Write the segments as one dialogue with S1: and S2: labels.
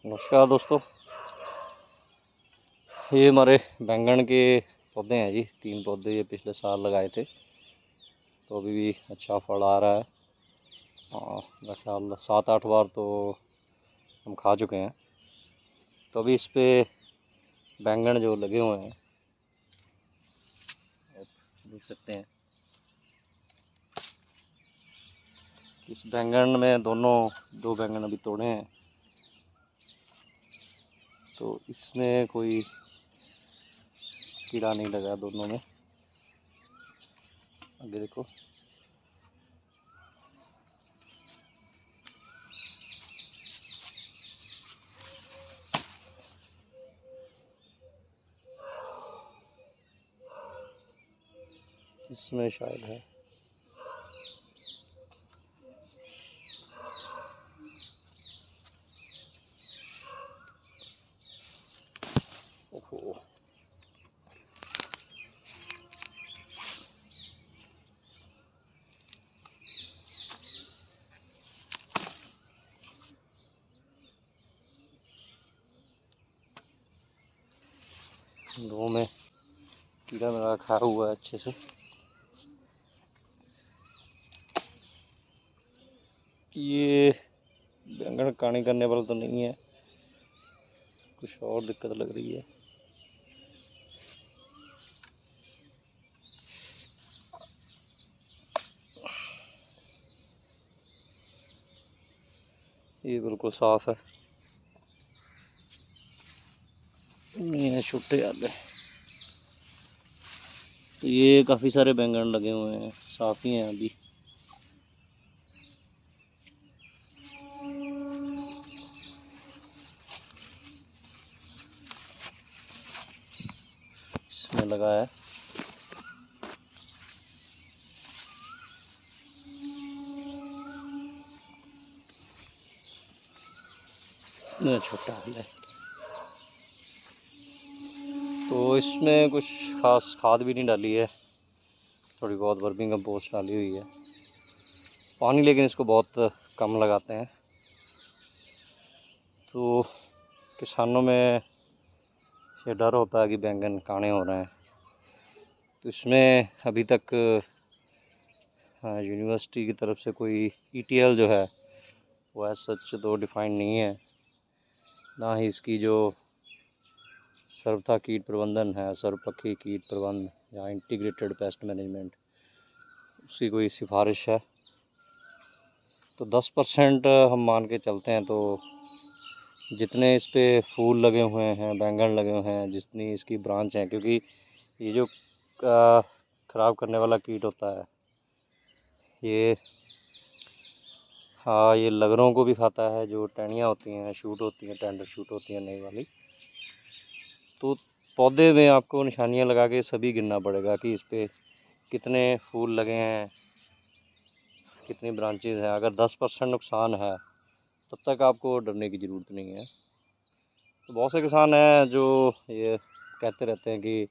S1: नमस्कार दोस्तों, ये हमारे बैंगन के पौधे हैं जी। 3 पौधे ये पिछले साल लगाए थे, तो अभी भी अच्छा फल आ रहा है। मेरा ख्याल 7-8 बार तो हम खा चुके हैं। तो अभी इस पे बैंगन जो लगे हुए हैं, आप देख सकते हैं। इस बैंगन में दो बैंगन अभी तोड़े हैं, तो इसमें कोई कीड़ा नहीं लगा दोनों में। आगे देखो, इसमें शायद है। ओहो, दो में कीड़ा मेरा खाया हुआ है अच्छे से। ये बैंगन काणी करने वाला तो नहीं है, कुछ और दिक्कत लग रही है। ये बिल्कुल साफ है, नहीं है छुट्टे आ गए। तो ये काफ़ी सारे बैंगन लगे हुए हैं, साफ ही हैं अभी। इसमें लगा है छोटा है। तो इसमें कुछ खास खाद भी नहीं डाली है, थोड़ी बहुत वर्मी कंपोस्ट डाली हुई है। पानी लेकिन इसको बहुत कम लगाते हैं, तो किसानों में ये डर होता है कि बैंगन काणे हो रहे हैं। तो इसमें अभी तक यूनिवर्सिटी की तरफ से कोई ETL जो है वो एज सच तो डिफाइंड नहीं है, ना ही इसकी जो सर्वथा कीट प्रबंधन है, सर्वपक्षी कीट प्रबंधन या इंटीग्रेटेड पेस्ट मैनेजमेंट, उसकी कोई सिफारिश है। तो 10% हम मान के चलते हैं। तो जितने इस पे फूल लगे हुए हैं, बैंगन लगे हुए हैं, जितनी इसकी ब्रांच हैं, क्योंकि ये जो ख़राब करने वाला कीट होता है ये ये लगरों को भी खाता है। जो टहनियाँ होती हैं, शूट होती हैं, टेंडर शूट होती हैं नई वाली, तो पौधे में आपको निशानियाँ लगा के सभी गिनना पड़ेगा कि इस पर कितने फूल लगे हैं, कितनी ब्रांचेज़ हैं। अगर 10% नुकसान है तब तक आपको डरने की ज़रूरत नहीं है। तो बहुत से किसान हैं जो ये कहते रहते हैं कि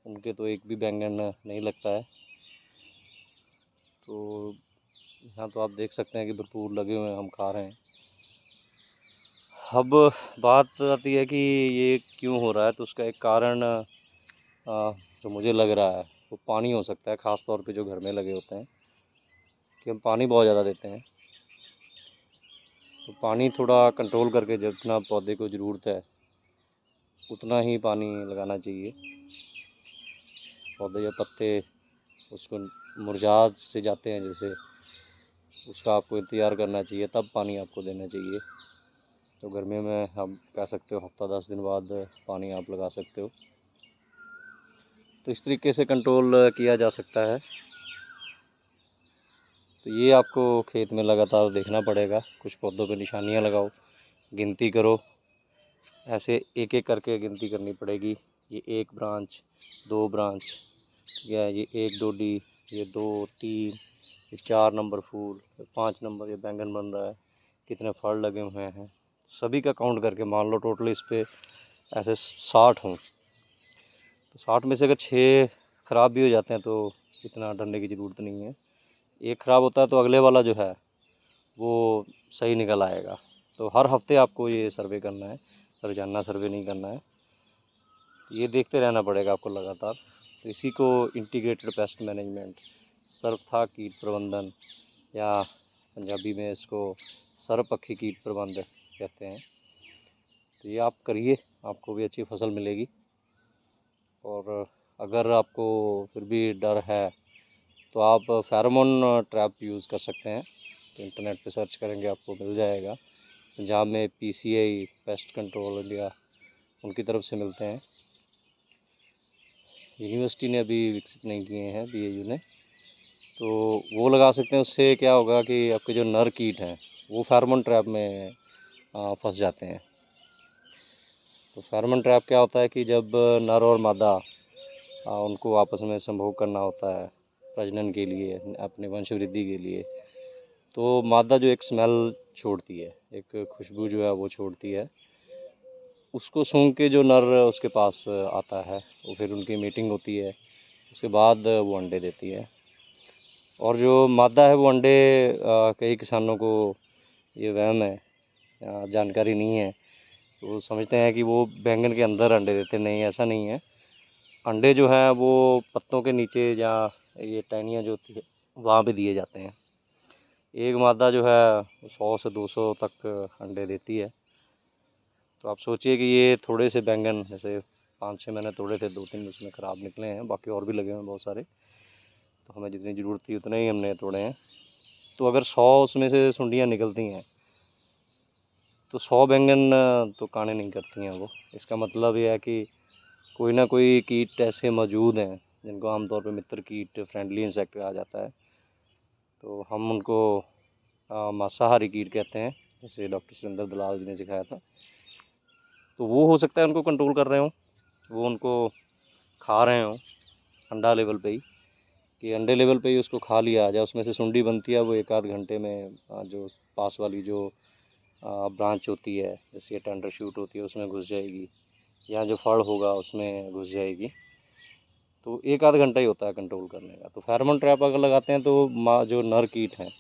S1: उनके तो एक भी बैंगन नहीं लगता है। तो यहाँ तो आप देख सकते हैं कि भरपूर लगे हुए हैं, हम खा रहे हैं। अब बात आती है कि ये क्यों हो रहा है, तो उसका एक कारण जो मुझे लग रहा है वो पानी हो सकता है। ख़ास तौर पे जो घर में लगे होते हैं, कि हम पानी बहुत ज़्यादा देते हैं। तो पानी थोड़ा कंट्रोल करके जितना पौधे को ज़रूरत है उतना ही पानी लगाना चाहिए। पौधे या पत्ते उसको मुरझा से जाते हैं जैसे, उसका आपको इंतज़ार करना चाहिए, तब पानी आपको देना चाहिए। तो गर्मी में हम कह सकते हो हफ्ता 10 दिन बाद पानी आप लगा सकते हो। तो इस तरीके से कंट्रोल किया जा सकता है। तो ये आपको खेत में लगातार देखना पड़ेगा। कुछ पौधों पे निशानियाँ लगाओ, गिनती करो, ऐसे एक एक करके गिनती करनी पड़ेगी। ये 1 ब्रांच, 2 ब्रांच, या ये 1 डोडी, ये 2, 3, ये 4 नंबर फूल, 5 नंबर ये बैंगन बन रहा है, कितने फल लगे हुए हैं, सभी का काउंट करके मान लो टोटल इस पर ऐसे 60 हों। तो 60 में से अगर 6 ख़राब भी हो जाते हैं तो इतना डरने की ज़रूरत नहीं है। एक ख़राब होता है तो अगले वाला जो है वो सही निकल आएगा। तो हर हफ्ते आपको ये सर्वे करना है, रोजाना सर्वे नहीं करना है। ये देखते रहना पड़ेगा आपको लगातार। तो इसी को इंटीग्रेटेड पेस्ट मैनेजमेंट, सर्वथा कीट प्रबंधन, या पंजाबी में इसको सर्वपक्षी कीट प्रबंधन कहते हैं। तो ये आप करिए, आपको भी अच्छी फसल मिलेगी। और अगर आपको फिर भी डर है तो आप फेरोमोन ट्रैप यूज़ कर सकते हैं। तो इंटरनेट पे सर्च करेंगे आपको मिल जाएगा। पंजाब में PCI पेस्ट कंट्रोल इंडिया, उनकी तरफ से मिलते हैं। यूनिवर्सिटी ने अभी विकसित नहीं किए हैं, BAU ने। तो वो लगा सकते हैं। उससे क्या होगा कि आपके जो नर कीट हैं वो फेरोमोन ट्रैप में फंस जाते हैं। तो फेरोमोन ट्रैप क्या होता है कि जब नर और मादा उनको आपस में संभोग करना होता है प्रजनन के लिए, अपने वंश वृद्धि के लिए, तो मादा जो एक स्मेल छोड़ती है, एक खुशबू जो है वो छोड़ती है, उसको सूंघ के जो नर उसके पास आता है, वो फिर उनकी मीटिंग होती है। उसके बाद वो अंडे देती है। और जो मादा है वो अंडे, कई किसानों को ये वहम है, जानकारी नहीं है, तो वो समझते हैं कि वो बैंगन के अंदर अंडे देते। नहीं, ऐसा नहीं है। अंडे जो हैं वो पत्तों के नीचे या ये टहनियाँ जो होती है वहाँ पे दिए जाते हैं। एक मादा जो है 100 से 200 तक अंडे देती है। तो आप सोचिए कि ये थोड़े से बैंगन, जैसे 5-6 मैंने तोड़े थे, 2-3 उसमें ख़राब निकले हैं, बाकी और भी लगे हुए हैं बहुत सारे। तो हमें जितनी ज़रूरत थी उतने ही हमने तोड़े हैं। तो अगर 100 उसमें से सुंडियाँ निकलती हैं तो 100 बैंगन तो काने नहीं करती हैं वो। इसका मतलब ये है कि कोई ना कोई कीट ऐसे मौजूद हैं जिनको आमतौर पे मित्र कीट, फ्रेंडली इंसेक्ट कहा जाता है। तो हम उनको मांसाहारी कीट कहते हैं, जैसे डॉक्टर सुरेंद्र दलाल जी ने सिखाया था। तो वो हो सकता है उनको कंट्रोल कर रहे हों, वो उनको खा रहे हों अंडा लेवल पे ही, कि अंडे लेवल पे ही उसको खा लिया जाए। उसमें से सुंडी बनती है, वो 1-8 घंटे में जो पास वाली जो ब्रांच होती है, जैसे टेंडर शूट होती है, उसमें घुस जाएगी, या जो फड़ होगा उसमें घुस जाएगी। तो 1-8 घंटा ही होता है कंट्रोल करने का। तो फेरोमोन ट्रैप अगर लगाते हैं तो जो नर कीट हैं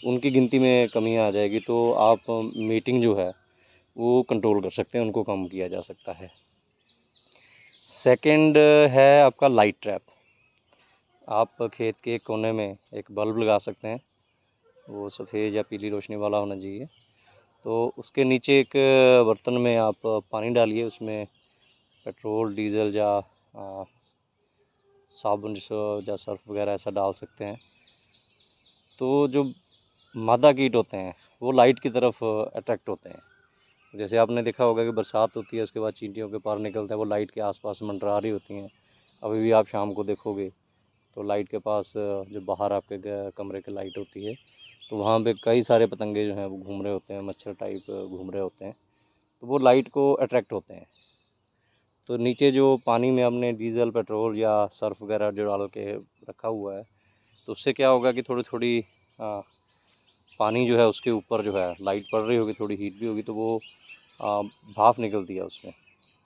S1: उनकी गिनती में कमी आ जाएगी। तो आप मीटिंग जो है वो कंट्रोल कर सकते हैं, उनको कम किया जा सकता है। सेकंड है आपका लाइट ट्रैप। आप खेत के कोने में एक बल्ब लगा सकते हैं, वो सफ़ेद या पीली रोशनी वाला होना चाहिए। तो उसके नीचे एक बर्तन में आप पानी डालिए, उसमें पेट्रोल, डीजल या साबुन या सर्फ वगैरह ऐसा डाल सकते हैं। तो जो मादा कीट होते हैं वो लाइट की तरफ अट्रैक्ट होते हैं। जैसे आपने देखा होगा कि बरसात होती है, उसके बाद चींटियों के पर निकलते हैं, वो लाइट के आसपास मंडरा रही होती हैं। अभी भी आप शाम को देखोगे तो लाइट के पास, जो बाहर आपके कमरे की लाइट होती है, तो वहाँ पे कई सारे पतंगे जो हैं वो घूम रहे होते हैं, मच्छर टाइप घूम रहे होते हैं। तो वो लाइट को अट्रैक्ट होते हैं। तो नीचे जो पानी में हमने डीजल, पेट्रोल या सर्फ वगैरह जो डाल के रखा हुआ है, तो उससे क्या होगा कि थोड़ी थोड़ी पानी जो है उसके ऊपर जो है लाइट पड़ रही होगी, थोड़ी हीट भी होगी, तो वो भाप निकलती है उसमें।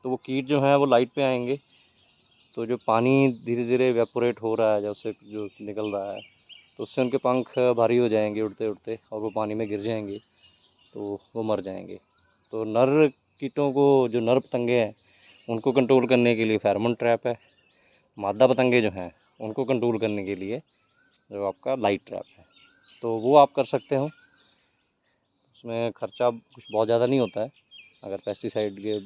S1: तो वो कीट जो हैं वो लाइट पे आएंगे। तो जो पानी धीरे धीरे वेपोरेट हो रहा है, जैसे जो निकल रहा है, तो उससे उनके पंख भारी हो जाएंगे उड़ते उड़ते, और वो पानी में गिर जाएंगे, तो वो मर जाएंगे। तो नर कीटों को, जो नर पतंगे हैं, उनको कंट्रोल करने के लिए फेरोमोन ट्रैप है। मादा पतंगे जो हैं उनको कंट्रोल करने के लिए जो आपका लाइट ट्रैप है, तो वो आप कर सकते हो। उसमें ख़र्चा कुछ बहुत ज़्यादा नहीं होता है अगर पेस्टिसाइड के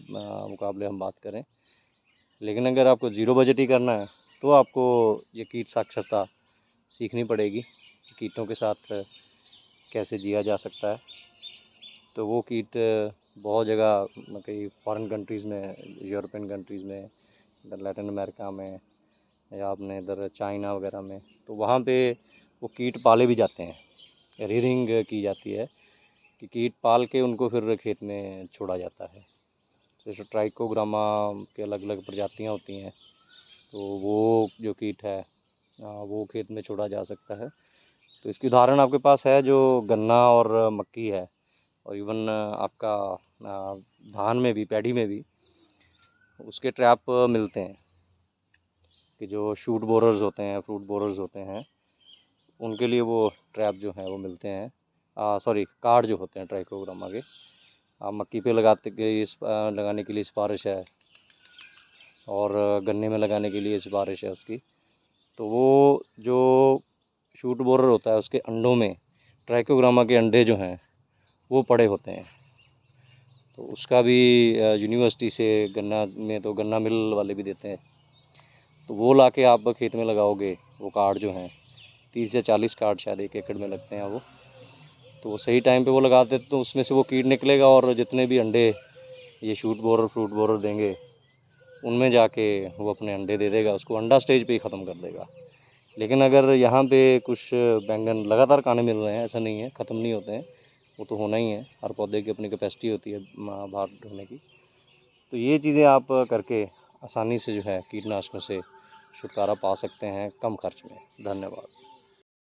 S1: मुकाबले हम बात करें। लेकिन अगर आपको ज़ीरो बजट ही करना है तो आपको ये कीट साक्षरता सीखनी पड़ेगी कि कीटों के साथ कैसे जिया जा सकता है। तो वो कीट बहुत जगह, कई फॉरेन कंट्रीज़ में, यूरोपियन कंट्रीज़ में, इधर लैटिन अमेरिका में, या अपने इधर चाइना वगैरह में, तो वहाँ पे वो कीट पाले भी जाते हैं, रीयरिंग की जाती है कि कीट पाल के उनको फिर खेत में छोड़ा जाता है। जैसे ट्राइकोग्रामा के अलग अलग प्रजातियाँ होती हैं, तो वो जो कीट है वो खेत में छोड़ा जा सकता है। तो इसकी उदाहरण आपके पास है जो गन्ना और मक्की है, और इवन आपका धान में भी, पैडी में भी उसके ट्रैप मिलते हैं, कि जो शूट बोरर्स होते हैं, फ्रूट बोरर्स होते हैं, उनके लिए वो ट्रैप जो हैं वो मिलते हैं। सॉरी, कार्ड जो होते हैं ट्राइकोग्रामा के, आप मक्की पे लगाने के लिए सिफारिश है, और गन्ने में लगाने के लिए सिफारिश है उसकी। तो वो जो शूट बोरर होता है उसके अंडों में ट्राइकोग्रामा के अंडे जो हैं वो पड़े होते हैं। तो उसका भी यूनिवर्सिटी से गन्ना में तो गन्ना मिल वाले भी देते हैं, तो वो ला के आप खेत में लगाओगे। वो कार्ड जो हैं 30 या 40 कार्ड शायद 1 एकड़ में लगते हैं वो, तो वो सही टाइम पे वो लगा देते तो उसमें से वो कीट निकलेगा, और जितने भी अंडे ये शूट बोरर फ्रूट बोरर देंगे उनमें जाके वो अपने अंडे दे देगा, उसको अंडा स्टेज पे ही ख़त्म कर देगा। लेकिन अगर यहाँ पे कुछ बैंगन लगातार खाने मिल रहे हैं, ऐसा नहीं है, ख़त्म नहीं होते हैं, वो तो होना ही है, हर पौधे की अपनी कैपेसिटी होती है बाहर ढोने की। तो ये चीज़ें आप करके आसानी से जो है कीटनाशकों से छुटकारा पा सकते हैं कम खर्च में। धन्यवाद।